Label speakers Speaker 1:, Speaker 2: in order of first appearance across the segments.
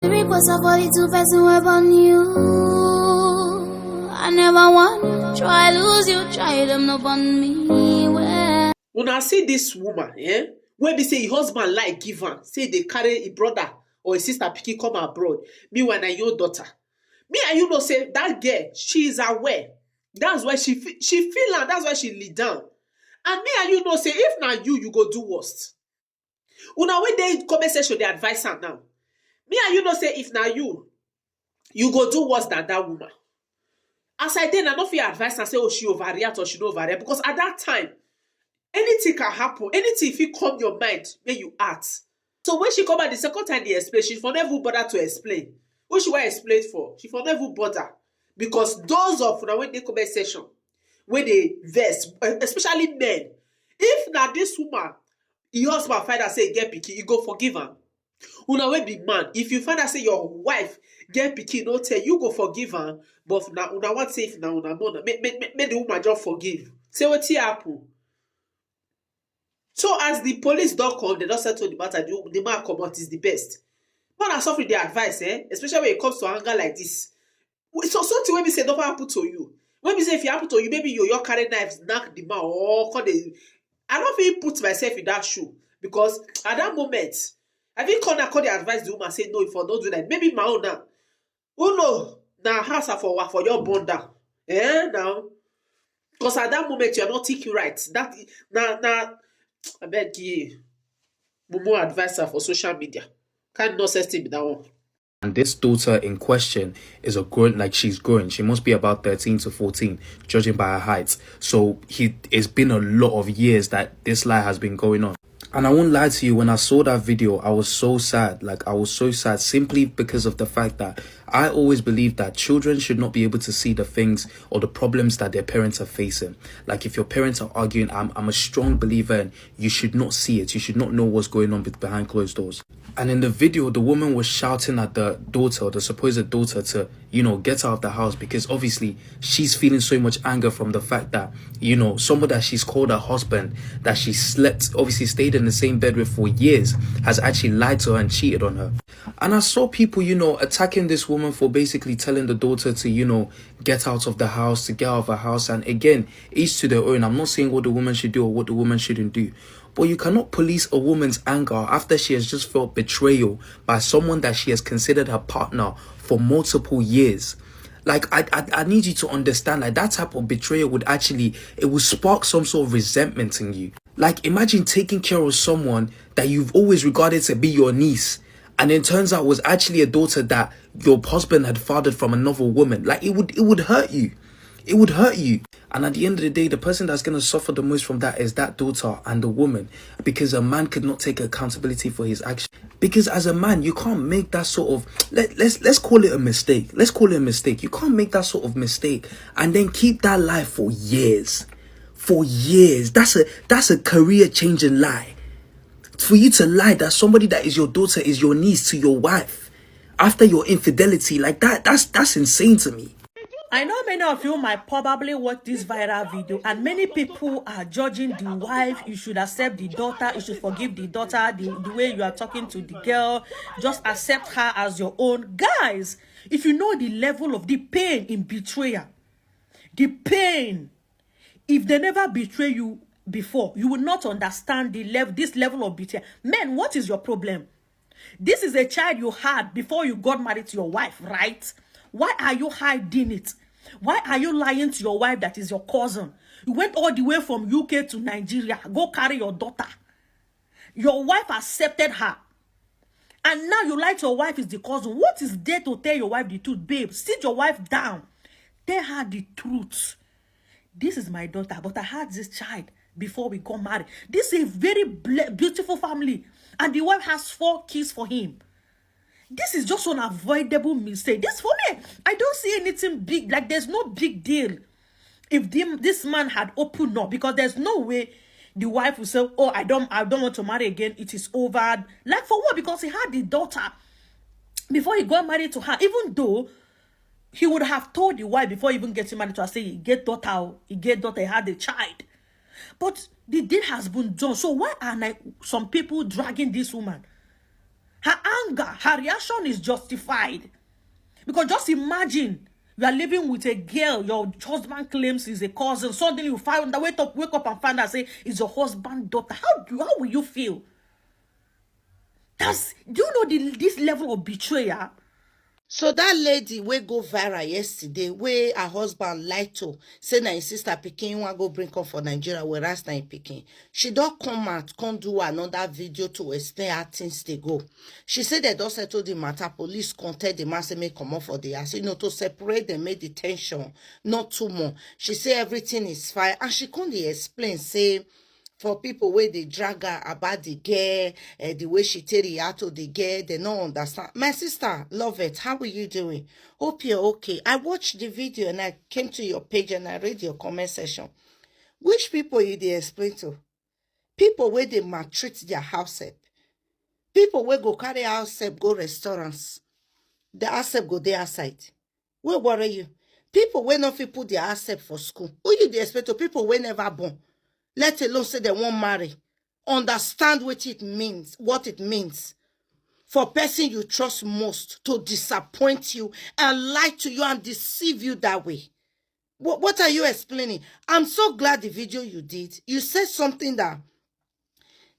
Speaker 1: Request of 42 person web on you. I never want try lose you, try them up on me. Well,
Speaker 2: When I see this woman, where be say her husband like give her, say they carry a brother or a sister picking come abroad. Meanwhile, na your daughter. Me and you know say that girl, she is aware. That's why she feel am. That's why she lead down. And me and you know say if na you go do worst. Una when they comment section they advise her now. Me and you know say if na you go do worse than that woman. As I did, I don't feel advice and say, oh, she overreact or she don't overreact. Because at that time, anything can happen. Anything if it come your mind, when you act. So when she come back the second time they explain, she for never bother to explain. What she want explain for? She for never bother. Because those of now when they comment session, when they vex, especially men, if now this woman, your husband find out say get picky, you go forgive her. Una wey be man, if you find out say your wife get pikin no tell you go forgive her, but na una want say if na una know make the woman just forgive. Say wetin happen. So as the police don come, they don settle the matter. The man comot is the best. Man na suffer the advice, especially when it comes to anger like this. So something wey be say never happen to you. When be say if it happen to you, maybe you carry knives knack the man or call the. I don't feel put myself in that shoe because at that moment. I think call the advice the woman say no if I don't do that. Maybe my own now. Oh no, now house for your bonder. Now. Because at that moment you're not thinking right. That now I beg you. More advisor for social media. Can't no system that one.
Speaker 3: And this daughter in question is a grown, like she's growing. She must be about 13 to 14, judging by her height. So it's been a lot of years that this lie has been going on. And I won't lie to you, when I saw that video, I was so sad. Like, I was so sad simply because of the fact that I always believe that children should not be able to see the things or the problems that their parents are facing. Like, if your parents are arguing, I'm a strong believer in you should not see it. You should not know what's going on behind closed doors. And in the video, the woman was shouting at the daughter, or the supposed daughter, to, get out of the house because obviously she's feeling so much anger from the fact that, someone that she's called her husband, that she obviously stayed in the same bed with for years, has actually lied to her and cheated on her. And I saw people, attacking this woman for basically telling the daughter to, get out of the house, to get out of her house. And again, each to their own. I'm not saying what the woman should do or what the woman shouldn't do. But you cannot police a woman's anger after she has just felt betrayal by someone that she has considered her partner for multiple years. Like, I need you to understand, like, that type of betrayal would spark some sort of resentment in you. Like, imagine taking care of someone that you've always regarded to be your niece, and it turns out was actually a daughter that your husband had fathered from another woman. Like, it would hurt you. It would hurt you. And at the end of the day, the person that's going to suffer the most from that is that daughter and the woman, because a man could not take accountability for his actions. Because as a man, you can't make that sort of, let's call it a mistake. Let's call it a mistake. You can't make that sort of mistake and then keep that lie for years. For years. That's a career-changing lie. For you to lie that somebody that is your daughter is your niece to your wife after your infidelity, like that's insane to me.
Speaker 4: I know many of you might probably watch this viral video and many people are judging the wife. You should accept the daughter. You should forgive the daughter. The way you are talking to the girl, just accept her as your own. Guys, if you know the level of the pain in betrayal, the pain, if they never betray you before, you will not understand this level of betrayal. Men, what is your problem? This is a child you had before you got married to your wife, right? Why are you hiding it? Why are you lying to your wife that is your cousin? You went all the way from UK to Nigeria. Go carry your daughter. Your wife accepted her. And now you lie to your wife is the cousin. What is there to tell your wife the truth? Babe, sit your wife down. Tell her the truth. This is my daughter, but I had this child before we got married. This is a very beautiful family. And the wife has 4 kids for him. This is just an avoidable mistake. This for me, I don't see anything big. Like, there's no big deal. If this man had opened up, because there's no way the wife will say, oh, I don't want to marry again. It is over. Like, for what? Because he had the daughter before he got married to her. Even though he would have told the wife before even getting married to her, say, he get daughter, he had a child. But the deal has been done. So why are some people dragging this woman? Her anger, her reaction is justified. Because just imagine, you are living with a girl your husband claims is a cousin. Suddenly you find wake up and find out say it's your husband's daughter. How will you feel? Do you know this level of betrayal?
Speaker 5: So that lady wey go viral yesterday, wey her husband lied to, say na his sister pikin wan go bring up for Nigeria, whereas na him pikin. She don come out, come do another video to explain how things dey go. She say they don settle the matter. Police contact the man say make comot for the house, to separate them, make the tension not too much. She say everything is fine, and she come dey explain say, for people where they drag her about the girl, the way she take react to the girl, they don't understand. My sister, love it. How are you doing? Hope you're okay. I watched the video and I came to your page and I read your comment section. Which people you dey explain to? People where they maltreat their house help. People where go carry house help, go restaurants. The house help go there outside. Where worry you? People where not fit put their house help for school. Who you dey expect to? People where never born. Let alone say they won't marry. Understand what it means for person you trust most to disappoint you and lie to you and deceive you that way. What are you explaining? I'm so glad the video you did, you said something that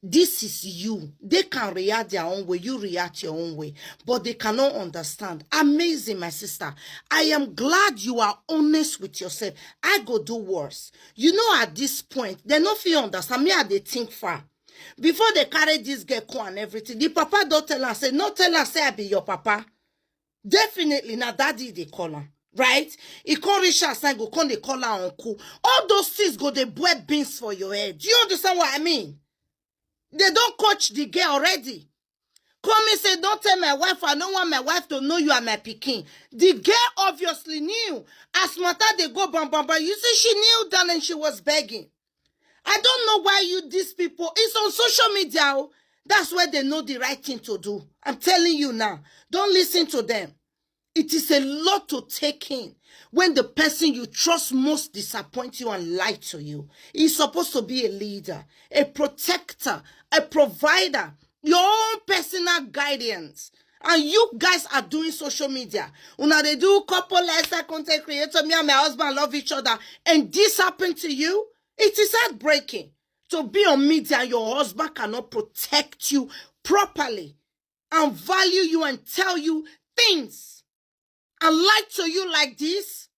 Speaker 5: this is you. They can react their own way. You react your own way. But they cannot understand. Amazing, my sister. I am glad you are honest with yourself. I go do worse. You know, at this point, they no feel understand. Me, they think far. Before they carry this girl and everything, the papa don't tell her, say, no tell her, say I be your papa. Definitely, now daddy they call her. Right? He call Richard and go come they call her uncle. All those things go they bread beans for your head. Do you understand what I mean? They don't coach the girl already. Come and say, don't tell my wife, I don't want my wife to know you are my pikin. The girl obviously knew. As matter they go bam bam bam. You see, she kneeled down and she was begging. I don't know why these people, it's on social media. Oh. That's where they know the right thing to do. I'm telling you now. Don't listen to them. It is a lot to take in when the person you trust most disappoints you and lie to you. He's supposed to be a leader, a protector, a provider, your own personal guidance. And you guys are doing social media. Una they do couple lifestyle content creator, me and my husband love each other, and this happened to you? It is heartbreaking to be on media and your husband cannot protect you properly and value you and tell you things. And lie to you like this,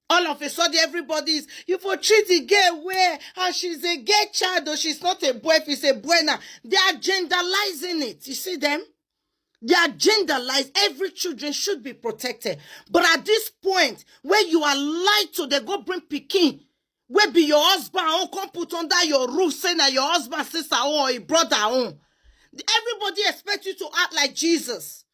Speaker 5: all of a sudden everybody's, you for treat the girl where, and she's a gay child or she's not a boy, if it's a boy now. They are genderalizing it. You see them? They are genderalized. Every children should be protected. But at this point, where you are lied to, they go bring pikin. Where be your husband or come put under your roof saying that your husband, sister, or a brother own. Everybody expects you to act like Jesus.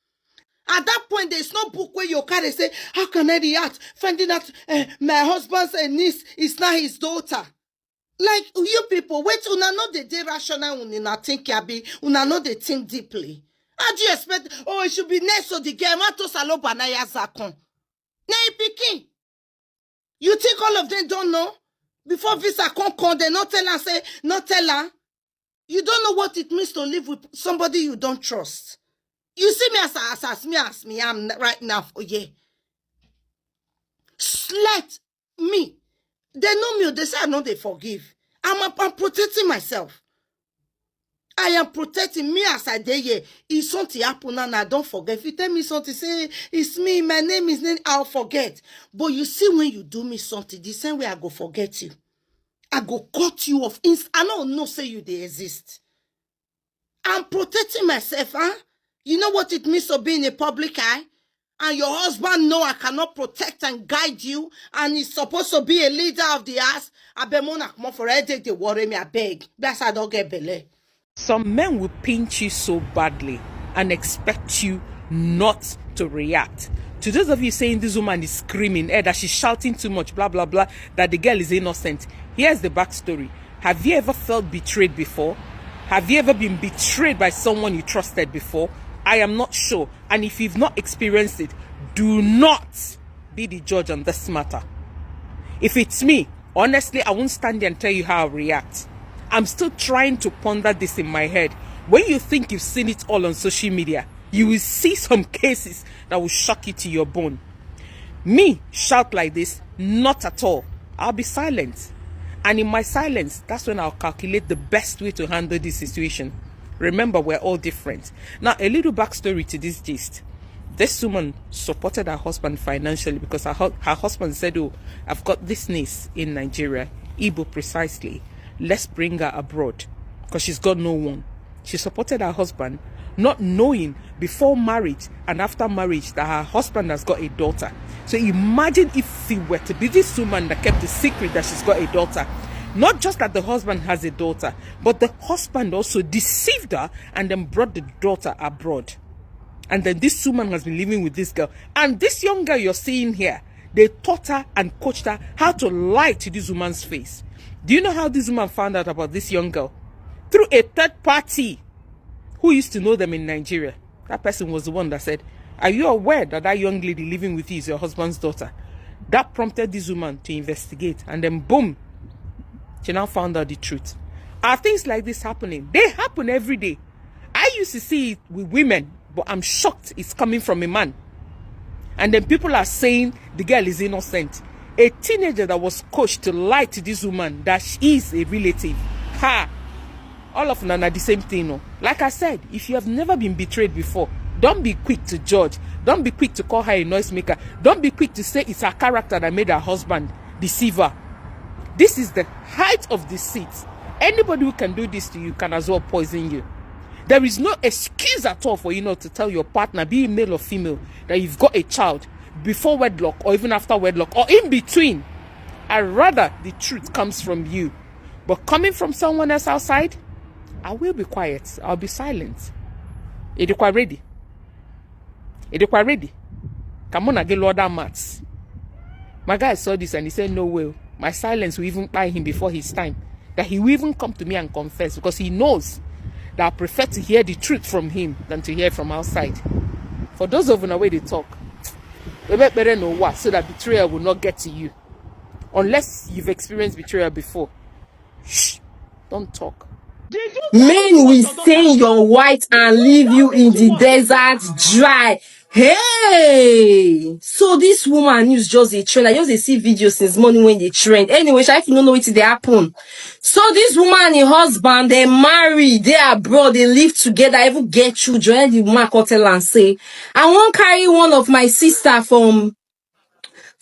Speaker 5: At that point, there's no book where you carry say, how can I react? Finding out my husband's niece is not his daughter. Like, you people, wait, una know the day rational, una think yabi, una know they think deeply. How do you expect, it should be next to the girl, mato salo banaya zakon. Nay, pikin. You think all of them don't know? Before visa come, they not tell her, say, not tell her. You don't know what it means to live with somebody you don't trust. You see me as me I'm right now for you. Let me. They know me. They say I know they forgive. I'm protecting myself. I am protecting me as I dare here. If something happen and I don't forget. If you tell me something, say it's me. My name is name. I'll forget. But you see when you do me something, the same way I go forget you. I go cut you off. I don't know say you they exist. I'm protecting myself, huh? You know what it means to be in a public eye? And your husband know I cannot protect and guide you, and he's supposed to be a leader of the house. I beg mona come for headache, they worry me, I beg. That's how I don't get belly.
Speaker 6: Some men will pinch you so badly and expect you not to react. To those of you saying this woman is screaming, that she's shouting too much, blah, blah, blah, that the girl is innocent. Here's the backstory. Have you ever felt betrayed before? Have you ever been betrayed by someone you trusted before? I am not sure. And if you've not experienced it, do not be the judge on this matter. If it's me, honestly, I won't stand there and tell you how I react. I'm still trying to ponder this in my head. When you think you've seen it all on social media, you will see some cases that will shock you to your bone. Me shout like this? Not at all. I'll be silent. And in my silence, that's when I'll calculate the best way to handle this situation. Remember, we're all different. Now, a little backstory to this gist. This woman supported her husband financially because her husband said, oh, I've got this niece in Nigeria, Igbo precisely. Let's bring her abroad because she's got no one. She supported her husband, not knowing before marriage and after marriage that her husband has got a daughter. So imagine if it were to be this woman that kept the secret that she's got a daughter. Not just that the husband has a daughter, but the husband also deceived her and then brought the daughter abroad. And then this woman has been living with this girl. And this young girl you're seeing here, they taught her and coached her how to lie to this woman's face. Do you know how this woman found out about this young girl? Through a third party who used to know them in Nigeria. That person was the one that said, are you aware that that young lady living with you is your husband's daughter? That prompted this woman to investigate. And then boom, she now found out the truth. Are things like this happening? They happen every day. I used to see it with women, but I'm shocked it's coming from a man. And then people are saying the girl is innocent. A teenager that was coached to lie to this woman that she is a relative. Ha! All of them are the same thing. No? Like I said, if you have never been betrayed before, don't be quick to judge. Don't be quick to call her a noisemaker. Don't be quick to say it's her character that made her husband deceive her. This is the height of deceit. Anybody who can do this to you can as well poison you. There is no excuse at all for you not to tell your partner, be it male or female, that you've got a child before wedlock or even after wedlock or in between. I'd rather the truth comes from you. But coming from someone else outside, I will be quiet. I'll be silent. Are you quite ready? Are you quite ready? Come on, I get Lord Mats. My guy saw this and he said, no way. My silence will even buy him before his time. That he will even come to me and confess because he knows that I prefer to hear the truth from him than to hear from outside. For those of you the way they talk, we better know what so that betrayal will not get to you. Unless you've experienced betrayal before. Shh, don't talk.
Speaker 7: Men will stain your white and leave you in the desert dry. Hey! So this woman is just a trend. I just see videos since morning when they trend. Anyway, if you don't know what they happen. So this woman and her husband, they married, they are abroad, they live together, even get children. The woman come tell and say, I won't carry one of my sister from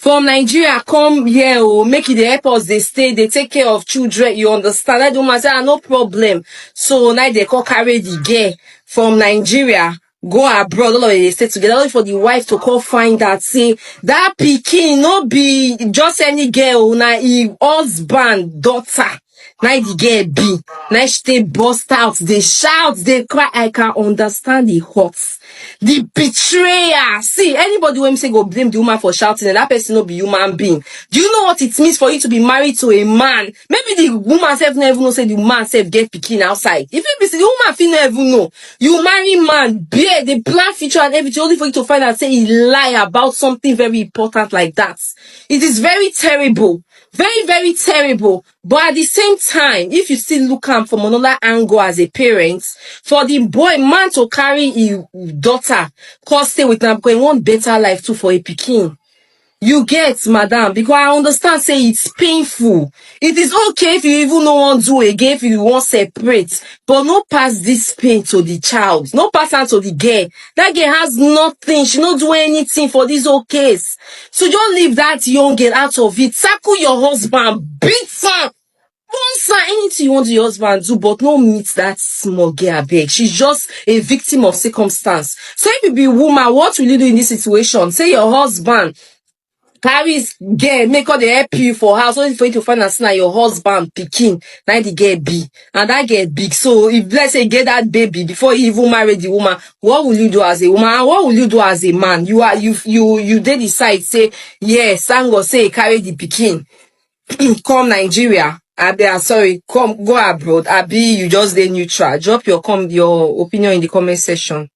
Speaker 7: Nigeria come here, oh, make it the airports, they stay, they take care of children, you understand? I don't matter, no problem. So now they call carry the girl from Nigeria, go abroad, all of they stay together, only for the wife to call find that, say, that pikin, no be just any girl, na he husband, daughter. Now the girl be, now she bust out, they shout, they cry. I can understand the hurts. The betrayer. See, anybody when say go blame the woman for shouting and that person no be human being. Do you know what it means for you to be married to a man? Maybe the woman self never know say the man self get pikin outside. If it be the woman feel never know. You marry man, bear the plan feature and everything only for you to find out say he lie about something very important like that. It is very terrible. Very, very terrible. But at the same time, if you still look at from another angle as a parent, for the boy, man to carry his daughter, cause stay with them, because he want better life too for a pikin. You get, madam, because I understand, say it's painful. It is okay if you even no want to do again, if you want separate, but no pass this pain to the child. No pass on to the girl. That girl has nothing. She not do anything for this whole case. So just leave that young girl out of it. Tackle your husband. Beat her. Sponsor anything you want your husband do, but no meet that small girl, beg. She's just a victim of circumstance. So if you be a woman, what will you do in this situation? Say your husband carries girl, make all the help you for house, only for you to find out now your husband pikin, now the girl be, and that girl big. So if let's say get that baby before you even marry the woman, what will you do as a woman? And what will you do as a man? You did decide, say, yes, Sango say carry the pikin, come Nigeria. Sorry, come go abroad. Abi, you just stay neutral. Drop your opinion in the comment section.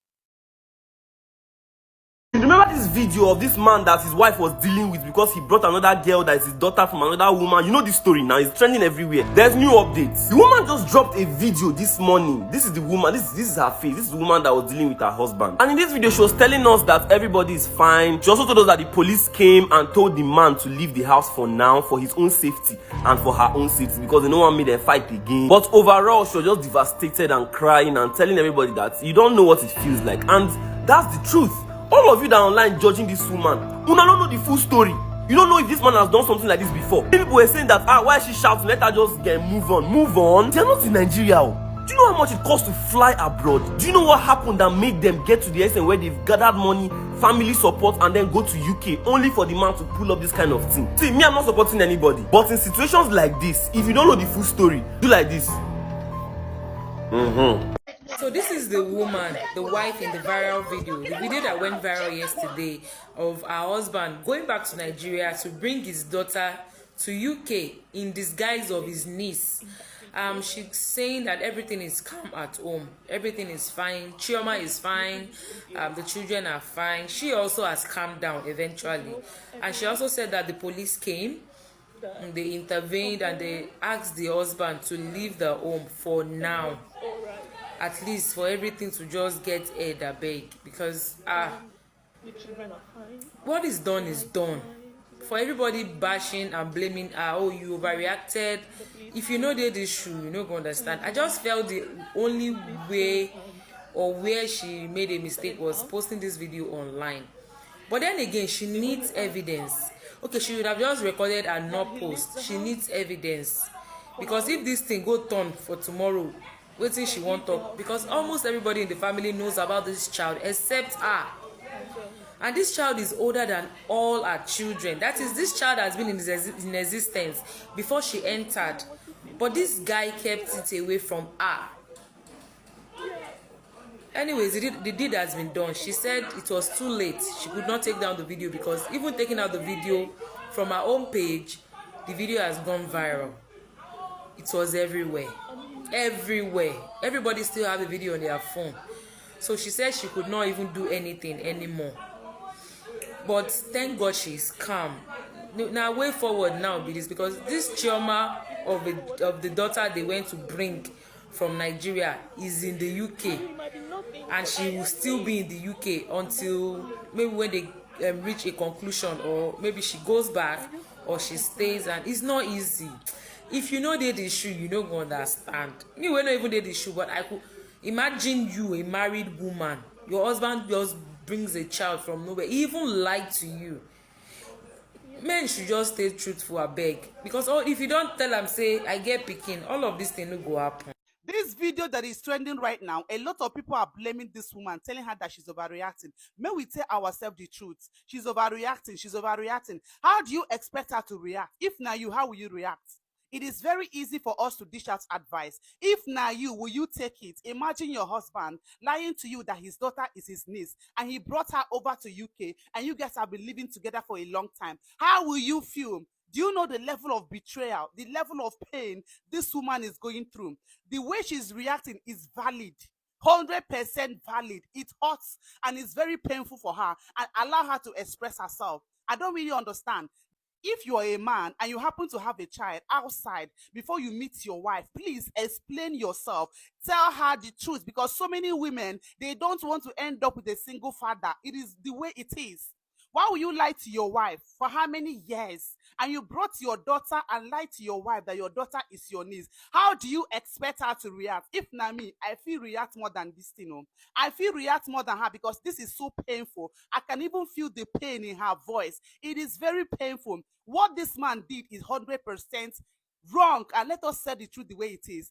Speaker 8: remember this video of this man that his wife was dealing with because he brought another girl that is his daughter from another woman? You know this story now, it's trending everywhere. There's new updates. The woman just dropped a video this morning. This is the woman, this is her face. This is the woman that was dealing with her husband. And in this video, she was telling us that everybody is fine. She also told us that the police came and told the man to leave the house for now, for his own safety and for her own safety, because they don't want me to fight again. But overall, she was just devastated and crying and telling everybody that you don't know what it feels like. And that's the truth. All of you that are online judging this woman, you don't know the full story. You don't know if this man has done something like this before. People were saying that, why is she shouting? Let her just move on. Move on? They are not in Nigeria. Do you know how much it costs to fly abroad? Do you know what happened that made them get to the extent where they've gathered money, family support, and then go to UK only for the man to pull up this kind of thing? See, me, I'm not supporting anybody. But in situations like this, if you don't know the full story, do like this.
Speaker 6: So this is the woman, the wife in the viral video, the video that went viral yesterday of her husband going back to Nigeria to bring his daughter to UK in disguise of his niece. She's saying that everything is calm at home, everything is fine, Chioma is fine, the children are fine. She also has calmed down eventually, and she also said that the police came, they intervened, and they asked the husband to leave the home for now, at least for everything to just get aired, I beg, because what is done is done. For everybody bashing and blaming oh, you overreacted, if you know the issue, you know, go understand. I just felt the only way or where she made a mistake was posting this video online. But then again, she needs evidence. Okay, she would have just recorded and not post. She needs evidence, because if this thing go turn for tomorrow, wetin she won't talk, because almost everybody in the family knows about this child except her, and this child is older than all her children. That is, this child has been in existence before she entered, but this guy kept it away from her. Anyways, the deed has been done. She said it was too late. She could not take down the video, because even taking out the video from her own page, the video has gone viral. It was everywhere. Everybody still have the video on their phone. So she said she could not even do anything anymore. But thank God she's calm. Now way forward now be this, because this Chioma of the daughter they went to bring from Nigeria is in the UK, and she will still be in the UK until maybe when they reach a conclusion, or maybe she goes back or she stays. And it's not easy. If you know the issue, you don't understand. Me, we not even the issue, but I could imagine you, a married woman, your husband just brings a child from nowhere, he even lied to you. Men should just stay truthful, I beg, because if you don't tell them, say I get picking, all of this thing will go happen.
Speaker 9: This video that is trending right now, a lot of people are blaming this woman, telling her that she's overreacting. May we tell ourselves the truth? She's overreacting. How do you expect her to react? If now you, how will you react? It is very easy for us to dish out advice. If now you, will you take it? Imagine your husband lying to you that his daughter is his niece, and he brought her over to UK, and you guys have been living together for a long time. How will you feel? Do you know the level of betrayal, the level of pain this woman is going through? The way she's reacting is valid. 100% valid. It hurts and it's very painful for her, and allow her to express herself. I don't really understand. If you are a man and you happen to have a child outside before you meet your wife, please explain yourself. Tell her the truth, because so many women, they don't want to end up with a single father. It is the way it is. Why will you lie to your wife for how many years? And you brought your daughter and lied to your wife that your daughter is your niece. How do you expect her to react? If not me, I feel react more than this thing. I feel react more than her, because this is so painful. I can even feel the pain in her voice. It is very painful. What this man did is 100% wrong, and let us say the truth the way it is.